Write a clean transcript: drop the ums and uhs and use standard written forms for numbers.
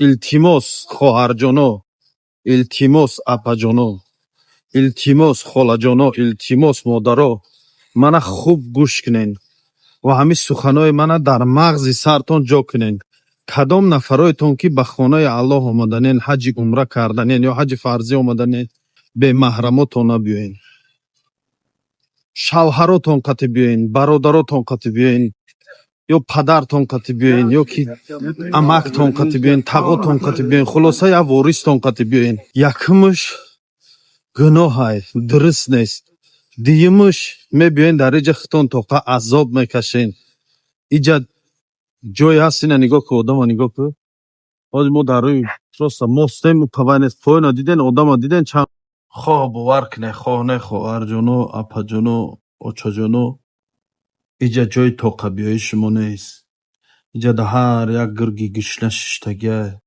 илтимос хоҳарҷоно, илтимос апаҷоно, илтимос холаҷоно, илтимос модаро, мана хуб гӯш кунед ва ҳамин суханои мана дар мағзи сартон ҷо кунед. кадом нафароятон ки ба хонаи Аллоҳ омаданен, ҳаҷи умра карданен ё ҳаҷи фарзӣ омаданен, бемаҳрамотон набиёен. шавҳаротон қати биёен, бародаротон қати биёен, ё падартон қати биёен, ё ки амактон қати биёен, тағотон қати биёен, хулоса як вористон қати биёен. Якумш гуноҳай, дуруст нест. дуюмш мебиёен дар иҷа хитон тоқа азоб мекашен. иҷа ҷой ҳаст, ина нигоҳ ку, одама нигоҳ ку. ҳози мо дар рӯи роста мостем павайнес поёна диден, одама диден чанд хоҳ бовар кунед, хоҳ не хоҳарҷоно, апаҷоно, очаҷоно, иҷа ҷои тоқабиёи шумо нест. иҷа дар ҳар як гурги гушна шиштагиае.